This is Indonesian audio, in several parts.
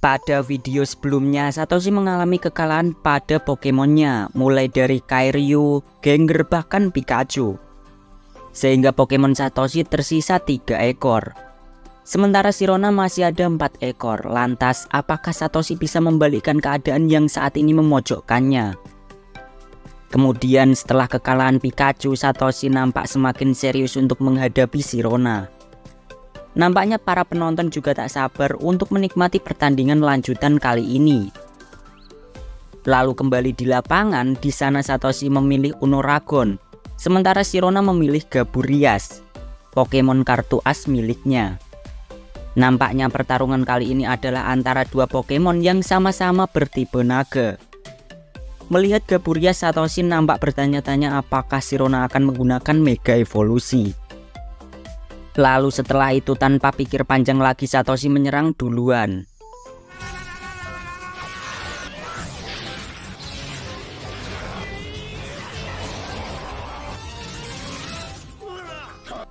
Pada video sebelumnya, Satoshi mengalami kekalahan pada Pokemonnya, mulai dari Kairyu, Gengar, bahkan Pikachu. Sehingga Pokemon Satoshi tersisa 3 ekor. Sementara Sirona masih ada 4 ekor. Lantas, apakah Satoshi bisa membalikkan keadaan yang saat ini memojokkannya? Kemudian setelah kekalahan Pikachu, Satoshi nampak semakin serius untuk menghadapi Sirona. Nampaknya para penonton juga tak sabar untuk menikmati pertandingan lanjutan kali ini. Lalu kembali di lapangan, di sana Satoshi memilih Unoragon, sementara Sirona memilih Gaburias, Pokemon kartu as miliknya. Nampaknya pertarungan kali ini adalah antara dua Pokemon yang sama-sama bertipe naga. Melihat Gaburias, Satoshi nampak bertanya-tanya apakah Sirona akan menggunakan Mega Evolusi. Lalu setelah itu tanpa pikir panjang lagi Satoshi menyerang duluan.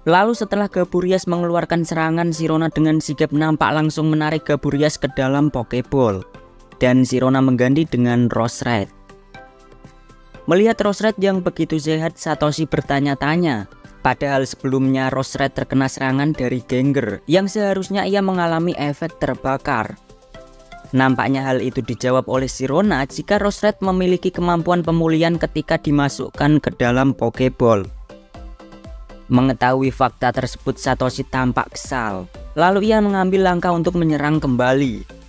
Lalu setelah Gaburias mengeluarkan serangan, Sirona dengan sigap nampak langsung menarik Gaburias ke dalam Pokeball. Dan Sirona mengganti dengan Rosered. Melihat Rosered yang begitu sehat, Satoshi bertanya-tanya. Padahal sebelumnya Rosered terkena serangan dari Gengar yang seharusnya ia mengalami efek terbakar. Nampaknya hal itu dijawab oleh Sirona jika Rosered memiliki kemampuan pemulihan ketika dimasukkan ke dalam Pokeball. Mengetahui fakta tersebut, Satoshi tampak kesal. Lalu ia mengambil langkah untuk menyerang kembali.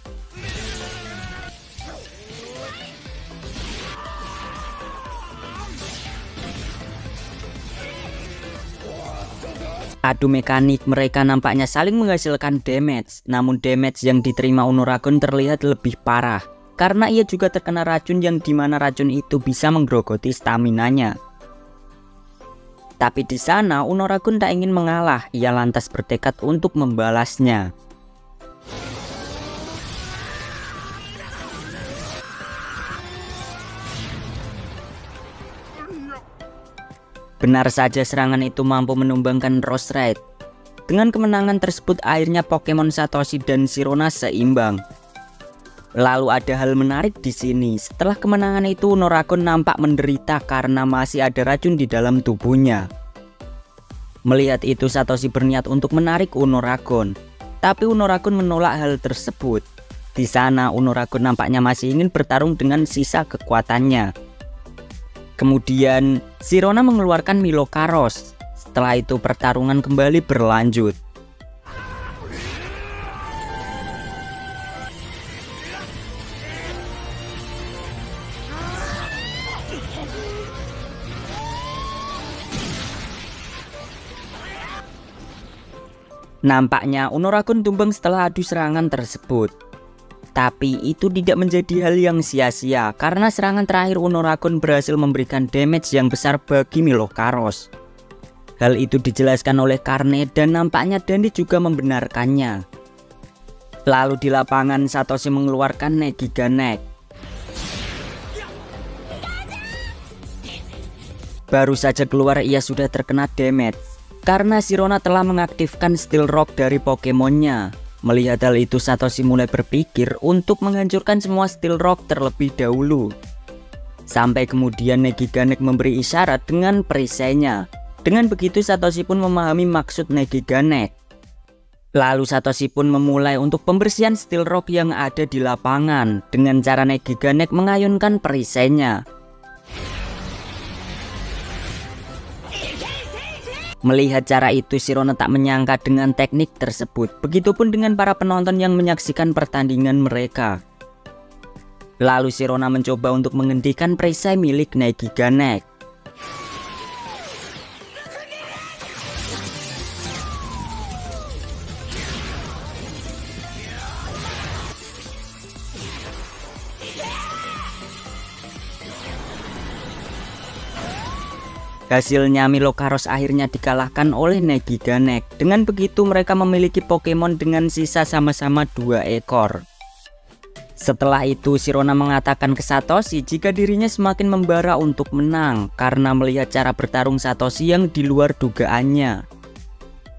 Adu mekanik mereka nampaknya saling menghasilkan damage, namun damage yang diterima Unoragon terlihat lebih parah karena ia juga terkena racun yang dimana racun itu bisa menggerogoti staminanya. Tapi di sana Unoragon tak ingin mengalah, ia lantas bertekad untuk membalasnya. Benar saja serangan itu mampu menumbangkan Rosered. Dengan kemenangan tersebut akhirnya Pokemon Satoshi dan Sirona seimbang. Lalu ada hal menarik di sini. Setelah kemenangan itu Unoragon nampak menderita karena masih ada racun di dalam tubuhnya. Melihat itu Satoshi berniat untuk menarik Unoragon. Tapi Unoragon menolak hal tersebut. Di sana Unoragon nampaknya masih ingin bertarung dengan sisa kekuatannya. Kemudian Sirona mengeluarkan Milokaros. Setelah itu pertarungan kembali berlanjut. Nampaknya Unoragon tumbang setelah adu serangan tersebut. Tapi itu tidak menjadi hal yang sia-sia karena serangan terakhir Unoragon berhasil memberikan damage yang besar bagi Milokaros. Hal itu dijelaskan oleh Karne dan nampaknya Dandi juga membenarkannya. Lalu di lapangan Satoshi mengeluarkan Negiganek. Baru saja keluar ia sudah terkena damage karena Sirona telah mengaktifkan Steel Rock dari Pokemonnya. Melihat hal itu Satoshi mulai berpikir untuk menghancurkan semua Steel Rock terlebih dahulu. Sampai kemudian Negiganek memberi isyarat dengan perisainya. Dengan begitu Satoshi pun memahami maksud Negiganek. Lalu Satoshi pun memulai untuk pembersihan Steel Rock yang ada di lapangan dengan cara Negiganek mengayunkan perisainya. Melihat cara itu Sirona tak menyangka dengan teknik tersebut. Begitupun dengan para penonton yang menyaksikan pertandingan mereka. Lalu Sirona mencoba untuk menghentikan perisai milik Negiganek. Hasilnya Milokaros akhirnya dikalahkan oleh Negiganek. Dengan begitu mereka memiliki Pokemon dengan sisa sama-sama 2 ekor. Setelah itu Sirona mengatakan ke Satoshi jika dirinya semakin membara untuk menang karena melihat cara bertarung Satoshi yang di luar dugaannya.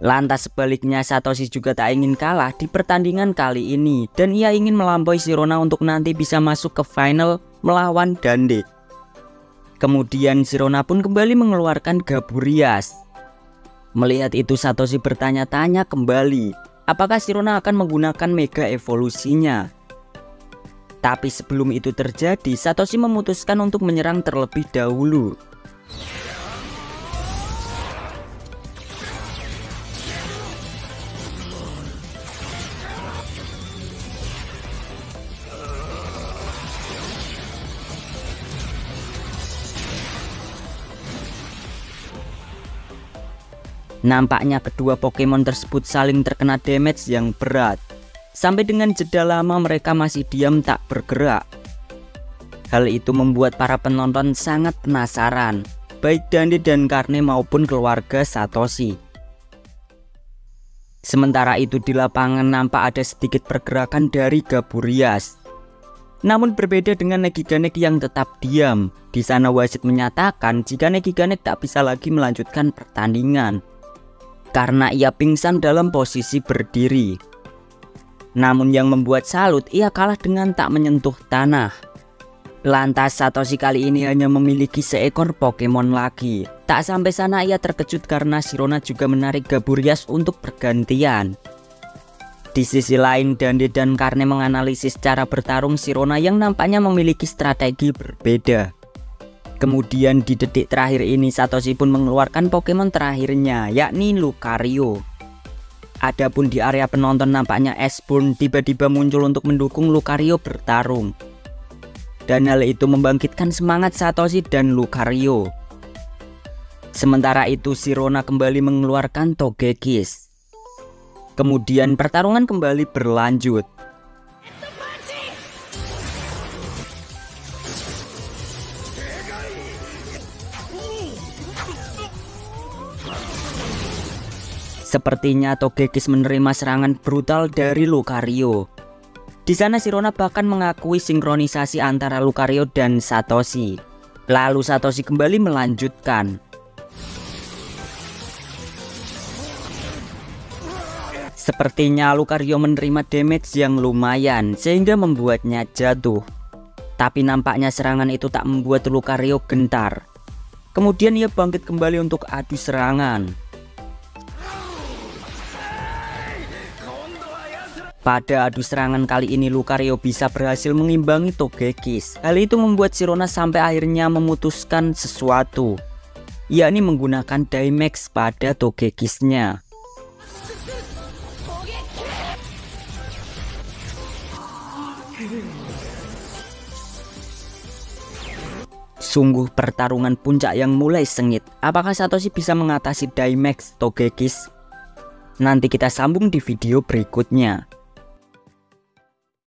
Lantas sebaliknya Satoshi juga tak ingin kalah di pertandingan kali ini dan ia ingin melampaui Sirona untuk nanti bisa masuk ke final melawan Dande. Kemudian Sirona pun kembali mengeluarkan Gaburias. Melihat itu Satoshi bertanya-tanya kembali, apakah Sirona akan menggunakan Mega Evolusinya? Tapi sebelum itu terjadi, Satoshi memutuskan untuk menyerang terlebih dahulu. Nampaknya kedua Pokemon tersebut saling terkena damage yang berat. Sampai dengan jeda lama mereka masih diam tak bergerak. Hal itu membuat para penonton sangat penasaran, baik Dande dan Karne maupun keluarga Satoshi. Sementara itu di lapangan nampak ada sedikit pergerakan dari Gaburias. Namun berbeda dengan Negiganek yang tetap diam. Di sana wasit menyatakan jika Negiganek tak bisa lagi melanjutkan pertandingan karena ia pingsan dalam posisi berdiri. Namun yang membuat salut, ia kalah dengan tak menyentuh tanah. Lantas Satoshi kali ini hanya memiliki seekor Pokemon lagi. Tak sampai sana ia terkejut karena Sirona juga menarik Gaburias untuk bergantian. Di sisi lain Dande dan Karne menganalisis cara bertarung Sirona yang nampaknya memiliki strategi berbeda. Kemudian di detik terakhir ini Satoshi pun mengeluarkan Pokemon terakhirnya, yakni Lucario. Adapun di area penonton nampaknya Esburn tiba-tiba muncul untuk mendukung Lucario bertarung. Dan hal itu membangkitkan semangat Satoshi dan Lucario. Sementara itu Sirona kembali mengeluarkan Togekiss. Kemudian pertarungan kembali berlanjut. Sepertinya Togekiss menerima serangan brutal dari Lucario. Di sana Sirona bahkan mengakui sinkronisasi antara Lucario dan Satoshi. Lalu Satoshi kembali melanjutkan. Sepertinya Lucario menerima damage yang lumayan sehingga membuatnya jatuh. Tapi nampaknya serangan itu tak membuat Lucario gentar. Kemudian ia bangkit kembali untuk adu serangan. Pada adu serangan kali ini Lucario bisa berhasil mengimbangi Togekiss. Hal itu membuat Sirona sampai akhirnya memutuskan sesuatu, yakni menggunakan Daimax pada Togekissnya. Sungguh pertarungan puncak yang mulai sengit. Apakah Satoshi bisa mengatasi Daimax Togekiss? Nanti kita sambung di video berikutnya.